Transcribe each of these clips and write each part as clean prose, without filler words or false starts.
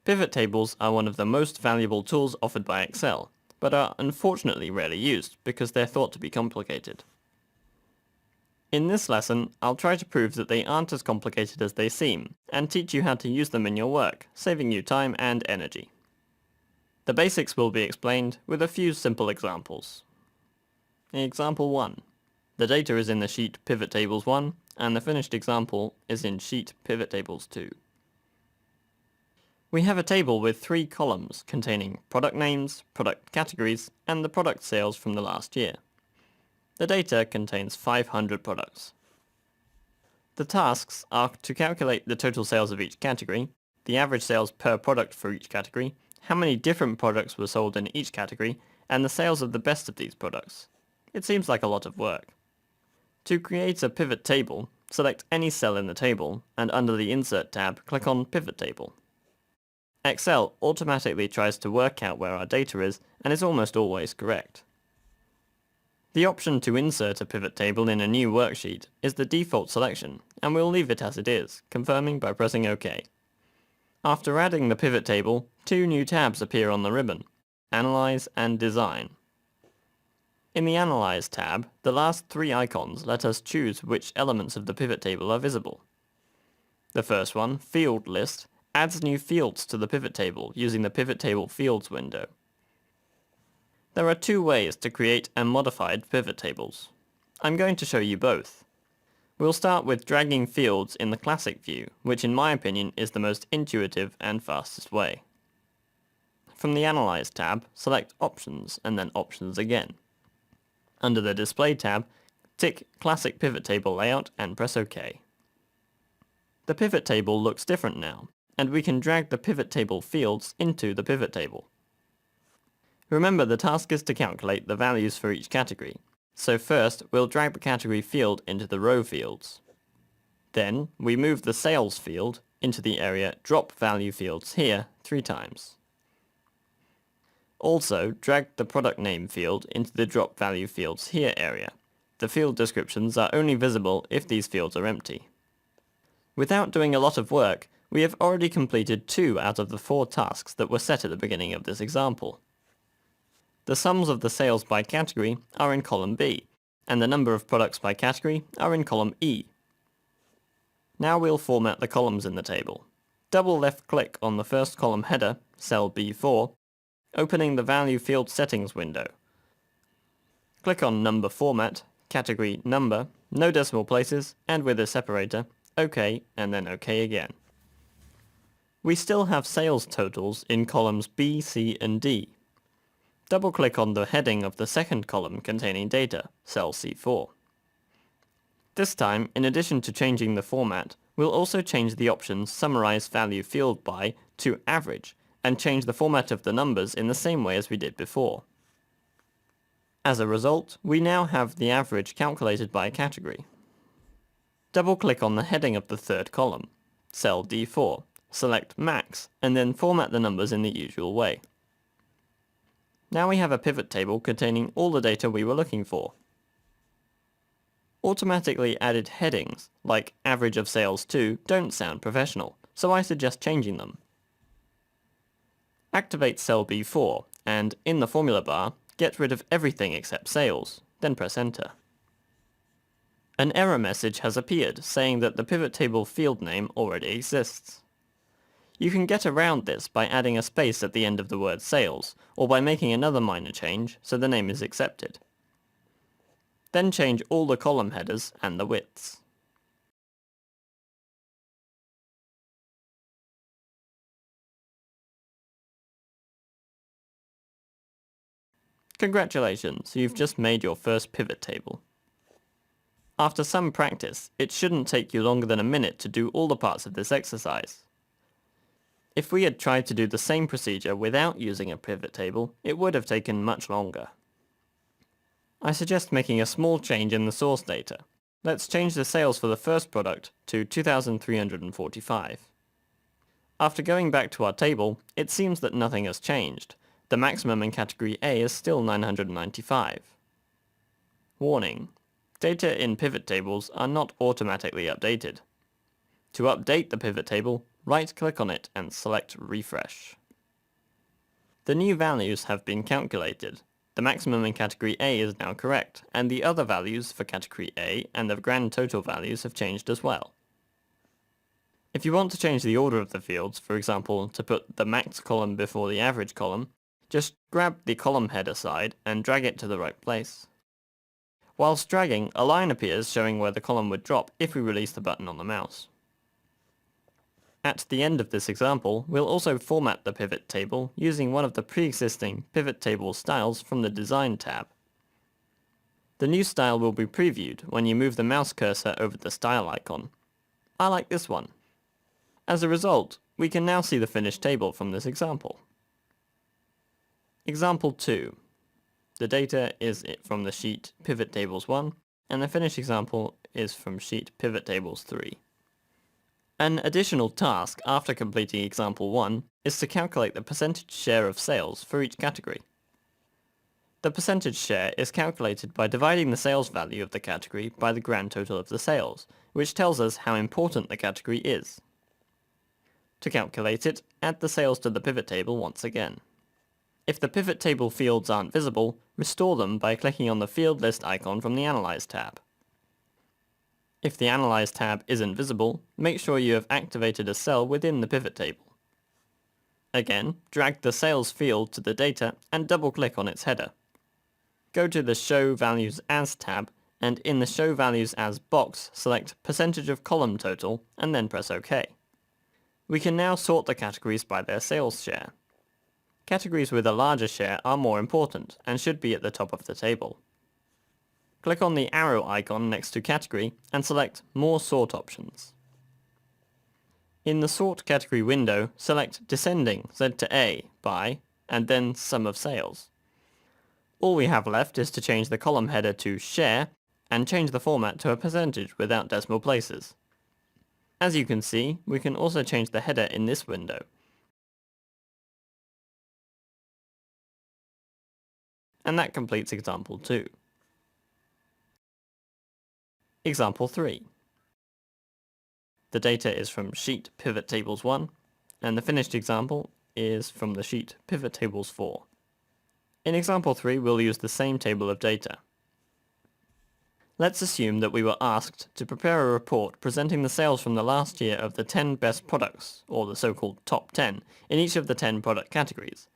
Pivot tables are one of the most valuable tools offered by Excel, but are unfortunately rarely used because they're thought to be complicated. In this lesson, I'll try to prove that they aren't as complicated as they seem, and teach you how to use them in your work, saving you time and energy. The basics will be explained with a few simple examples. Example 1. The data is in the sheet Pivot Tables 1, and the finished example is in sheet Pivot Tables 2. We have a table with 3 columns containing product names, product categories, and the product sales from the last year. The data contains 500 products. The tasks are to calculate the total sales of each category, the average sales per product for each category, how many different products were sold in each category, and the sales of the best of these products. It seems like a lot of work. To create a pivot table, select any cell in the table, and under the Insert tab, click on Pivot Table. Excel automatically tries to work out where our data is, and is almost always correct. The option to insert a pivot table in a new worksheet is the default selection, and we'll leave it as it is, confirming by pressing OK. After adding the pivot table, 2 new tabs appear on the ribbon, Analyze and Design. In the Analyze tab, the last 3 icons let us choose which elements of the pivot table are visible. The first one, Field List, adds new fields to the pivot table using the Pivot Table Fields window. There are 2 ways to create and modify pivot tables. I'm going to show you both. We'll start with dragging fields in the classic view, which in my opinion is the most intuitive and fastest way. From the Analyze tab, select Options and then Options again. Under the Display tab, tick Classic Pivot Table Layout and press OK. The pivot table looks different now, and we can drag the pivot table fields into the pivot table. Remember, the task is to calculate the values for each category, so first we'll drag the category field into the row fields. Then we move the sales field into the area Drop Value Fields here 3 times. Also, drag the product name field into the Drop Value Fields here area. The field descriptions are only visible if these fields are empty. Without doing a lot of work, we have already completed 2 out of the 4 tasks that were set at the beginning of this example. The sums of the sales by category are in column B, and the number of products by category are in column E. Now we'll format the columns in the table. Double left click on the first column header, cell B4, opening the Value Field Settings window. Click on Number Format, Category Number, no decimal places, and with a separator, OK, and then OK again. We still have sales totals in columns B, C, and D. Double-click on the heading of the second column containing data, cell C4. This time, in addition to changing the format, we'll also change the option Summarize Value Field By to Average, and change the format of the numbers in the same way as we did before. As a result, we now have the average calculated by category. Double-click on the heading of the third column, cell D4, select Max, and then format the numbers in the usual way. Now we have a pivot table containing all the data we were looking for. Automatically added headings, like Average of Sales To, don't sound professional, so I suggest changing them. Activate cell B4, and in the formula bar, get rid of everything except sales, then press Enter. An error message has appeared saying that the pivot table field name already exists. You can get around this by adding a space at the end of the word sales, or by making another minor change so the name is accepted. Then change all the column headers and the widths. Congratulations, you've just made your first pivot table. After some practice, it shouldn't take you longer than a minute to do all the parts of this exercise. If we had tried to do the same procedure without using a pivot table, it would have taken much longer. I suggest making a small change in the source data. Let's change the sales for the first product to 2,345. After going back to our table, it seems that nothing has changed. The maximum in category A is still 995. Warning: data in pivot tables are not automatically updated. To update the pivot table, right-click on it and select Refresh. The new values have been calculated. The maximum in category A is now correct, and the other values for category A and the grand total values have changed as well. If you want to change the order of the fields, for example, to put the max column before the average column, just grab the column header side and drag it to the right place. Whilst dragging, a line appears showing where the column would drop if we release the button on the mouse. At the end of this example, we'll also format the pivot table using one of the pre-existing pivot table styles from the Design tab. The new style will be previewed when you move the mouse cursor over the style icon. I like this one. As a result, we can now see the finished table from this example. Example 2. The data is from the sheet Pivot Tables 1, and the finished example is from sheet Pivot Tables 3. An additional task after completing example 1 is to calculate the percentage share of sales for each category. The percentage share is calculated by dividing the sales value of the category by the grand total of the sales, which tells us how important the category is. To calculate it, add the sales to the pivot table once again. If the pivot table fields aren't visible, restore them by clicking on the field list icon from the Analyze tab. If the Analyze tab isn't visible, make sure you have activated a cell within the pivot table. Again, drag the sales field to the data and double-click on its header. Go to the Show Values As tab, and in the Show Values As box, select Percentage of Column Total, and then press OK. We can now sort the categories by their sales share. Categories with a larger share are more important and should be at the top of the table. Click on the arrow icon next to Category and select More Sort options. In the Sort category window, select Descending Z to A by, and then Sum of Sales. All we have left is to change the column header to Share and change the format to a percentage without decimal places. As you can see, we can also change the header in this window. And that completes example 2. Example 3. The data is from sheet Pivot Tables 1, and the finished example is from the sheet Pivot Tables 4. In example 3, we'll use the same table of data. Let's assume that we were asked to prepare a report presenting the sales from the last year of the 10 best products, or the so-called top 10, in each of the 10 product categories,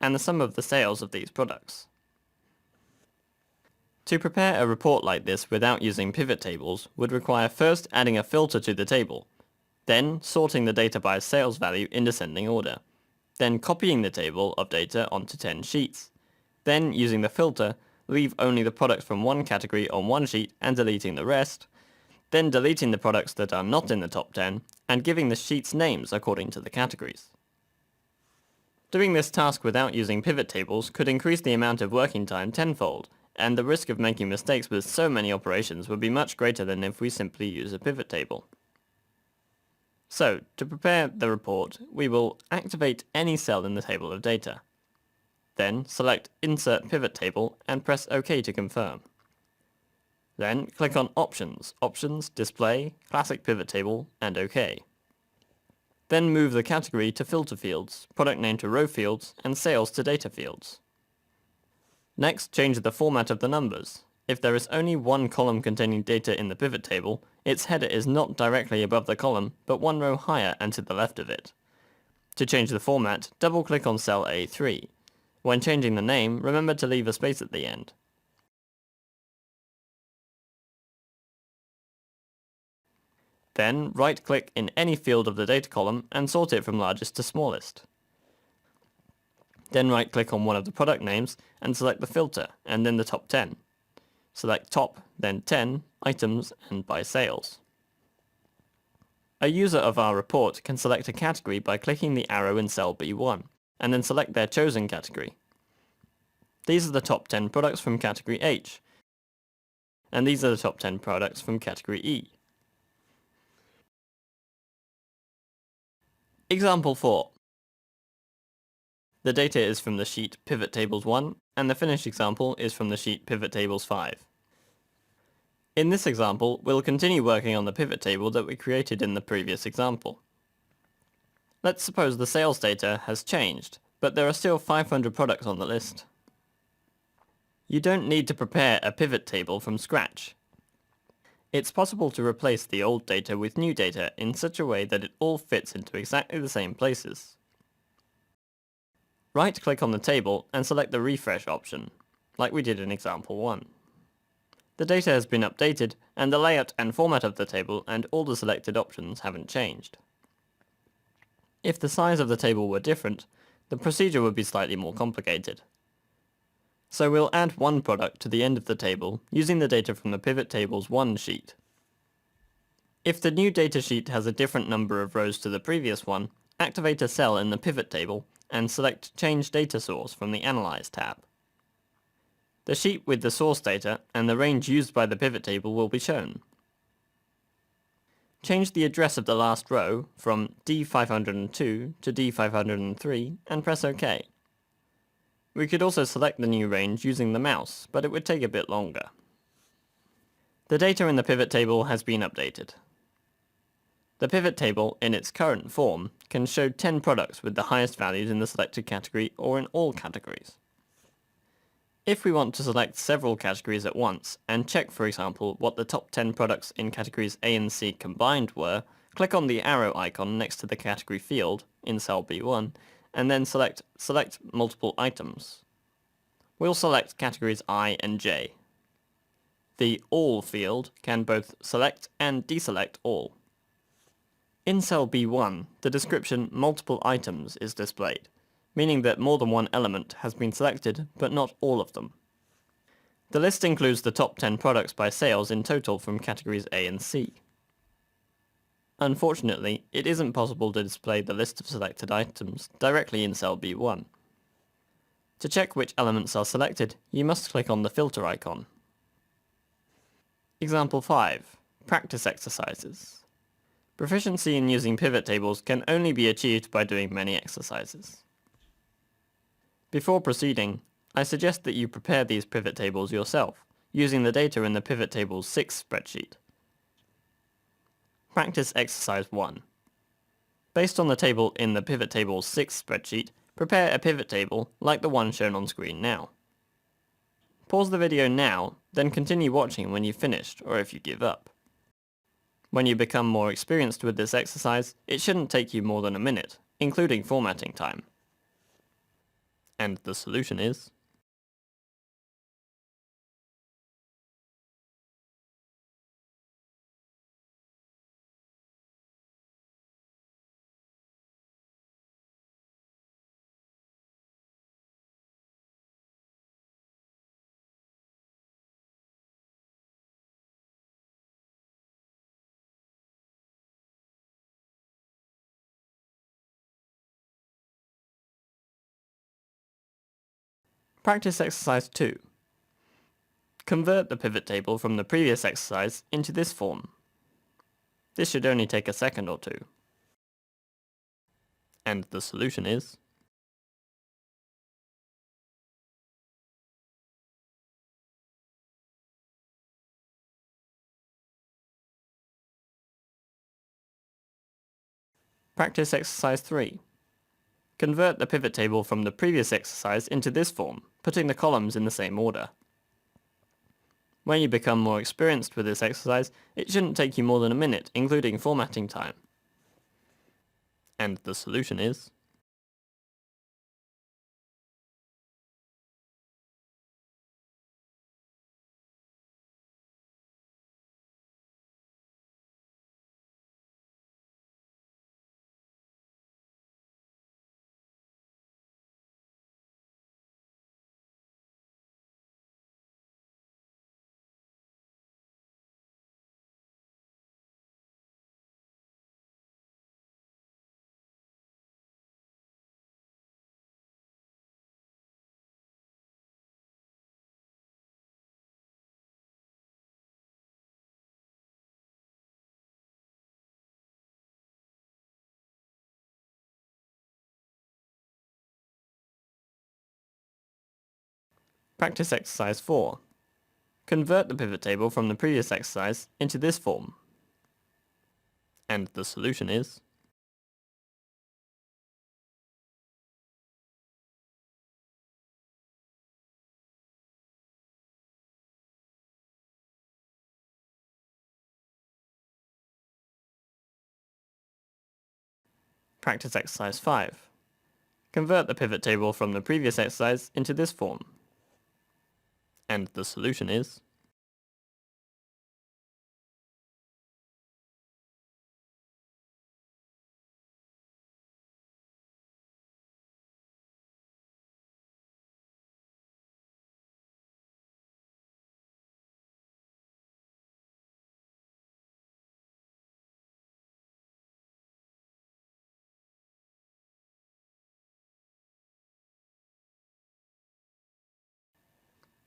and the sum of the sales of these products. To prepare a report like this without using pivot tables would require first adding a filter to the table, then sorting the data by sales value in descending order, then copying the table of data onto 10 sheets, then using the filter, leave only the products from one category on one sheet and deleting the rest, then deleting the products that are not in the top 10, and giving the sheets names according to the categories. Doing this task without using pivot tables could increase the amount of working time tenfold, and the risk of making mistakes with so many operations would be much greater than if we simply use a pivot table. So, to prepare the report, we will activate any cell in the table of data. Then select Insert Pivot Table and press OK to confirm. Then click on Options, Display, Classic Pivot Table, and OK. Then move the category to Filter Fields, Product Name to Row Fields, and Sales to Data Fields. Next, change the format of the numbers. If there is only one column containing data in the pivot table, its header is not directly above the column, but one row higher and to the left of it. To change the format, double-click on cell A3. When changing the name, remember to leave a space at the end. Then, right-click in any field of the data column and sort it from largest to smallest. Then right-click on one of the product names and select the filter, and then the top 10. Select Top, then 10, Items, and by Sales. A user of our report can select a category by clicking the arrow in cell B1, and then select their chosen category. These are the top 10 products from category H, and these are the top 10 products from category E. Example 4. The data is from the sheet Pivot Tables 1, and the finished example is from the sheet Pivot Tables 5. In this example, we'll continue working on the pivot table that we created in the previous example. Let's suppose the sales data has changed, but there are still 500 products on the list. You don't need to prepare a pivot table from scratch. It's possible to replace the old data with new data in such a way that it all fits into exactly the same places. Right-click on the table and select the refresh option, like we did in example 1. The data has been updated, and the layout and format of the table and all the selected options haven't changed. If the size of the table were different, the procedure would be slightly more complicated. So we'll add one product to the end of the table using the data from the Pivot Tables 1 sheet. If the new data sheet has a different number of rows to the previous one, activate a cell in the pivot table and select Change Data Source from the Analyze tab. The sheet with the source data and the range used by the pivot table will be shown. Change the address of the last row from D502 to D503 and press OK. We could also select the new range using the mouse, but it would take a bit longer. The data in the pivot table has been updated. The pivot table, in its current form, can show 10 products with the highest values in the selected category or in all categories. If we want to select several categories at once and check, for example, what the top 10 products in categories A and C combined were, click on the arrow icon next to the category field in cell B1 and then select Multiple Items. We'll select categories I and J. The All field can both select and deselect all. In cell B1, the description Multiple Items is displayed, meaning that more than one element has been selected, but not all of them. The list includes the top 10 products by sales in total from categories A and C. Unfortunately, it isn't possible to display the list of selected items directly in cell B1. To check which elements are selected, you must click on the filter icon. Example 5. Practice exercises. Proficiency in using pivot tables can only be achieved by doing many exercises. Before proceeding, I suggest that you prepare these pivot tables yourself, using the data in the Pivot Tables 6 spreadsheet. Practice Exercise 1. Based on the table in the Pivot Tables 6 spreadsheet, prepare a pivot table like the one shown on screen now. Pause the video now, then continue watching when you've finished or if you give up. When you become more experienced with this exercise, it shouldn't take you more than a minute, including formatting time. And the solution is... Practice Exercise 2. Convert the pivot table from the previous exercise into this form. This should only take a second or two. And the solution is... Practice Exercise 3. Convert the pivot table from the previous exercise into this form, putting the columns in the same order. When you become more experienced with this exercise, it shouldn't take you more than a minute, including formatting time. And the solution is... Practice Exercise 4. Convert the pivot table from the previous exercise into this form. And the solution is... Practice exercise 5. Convert the pivot table from the previous exercise into this form. And the solution is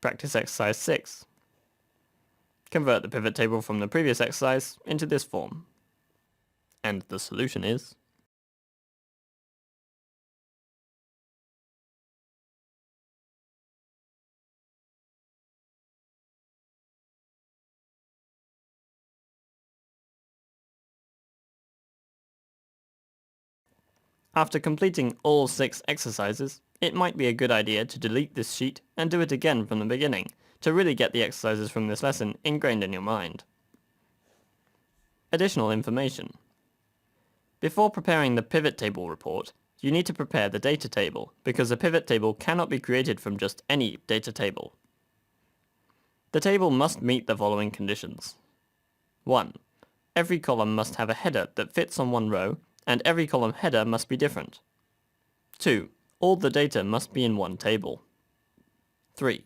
Practice exercise 6. Convert the pivot table from the previous exercise into this form. And the solution is After completing all 6 exercises, it might be a good idea to delete this sheet and do it again from the beginning to really get the exercises from this lesson ingrained in your mind. Additional information. Before preparing the pivot table report, you need to prepare the data table because a pivot table cannot be created from just any data table. The table must meet the following conditions. 1. Every column must have a header that fits on one row, and every column header must be different. 2. All the data must be in one table. 3.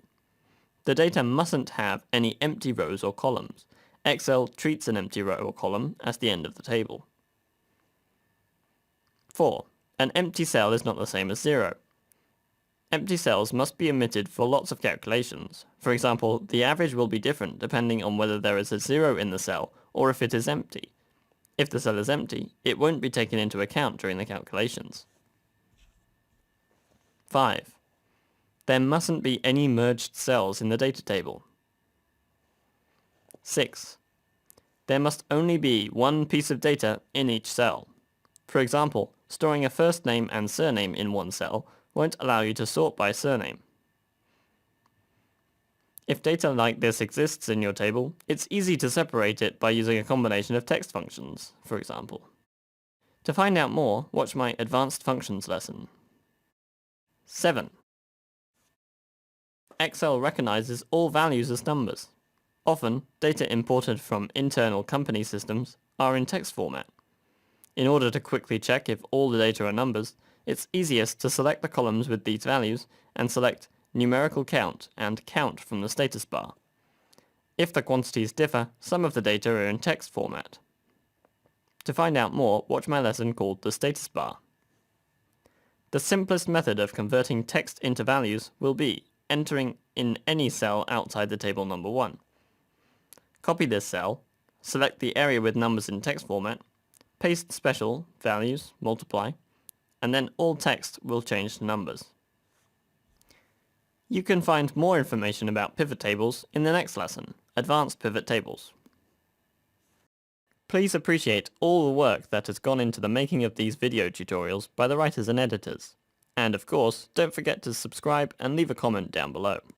The data mustn't have any empty rows or columns. Excel treats an empty row or column as the end of the table. 4. An empty cell is not the same as 0. Empty cells must be omitted for lots of calculations. For example, the average will be different depending on whether there is a 0 in the cell or if it is empty. If the cell is empty, it won't be taken into account during the calculations. 5. There mustn't be any merged cells in the data table. 6. There must only be one piece of data in each cell. For example, storing a first name and surname in one cell won't allow you to sort by surname. If data like this exists in your table, it's easy to separate it by using a combination of text functions, for example. To find out more, watch my Advanced Functions lesson. 7. Excel recognizes all values as numbers. Often, data imported from internal company systems are in text format. In order to quickly check if all the data are numbers, it's easiest to select the columns with these values and select Numerical Count and Count from the status bar. If the quantities differ, some of the data are in text format. To find out more, watch my lesson called the status bar. The simplest method of converting text into values will be entering in any cell outside the table number 1. Copy this cell, select the area with numbers in text format, paste special, values, multiply, and then all text will change to numbers. You can find more information about pivot tables in the next lesson, Advanced Pivot Tables. Please appreciate all the work that has gone into the making of these video tutorials by the writers and editors. And of course, don't forget to subscribe and leave a comment down below.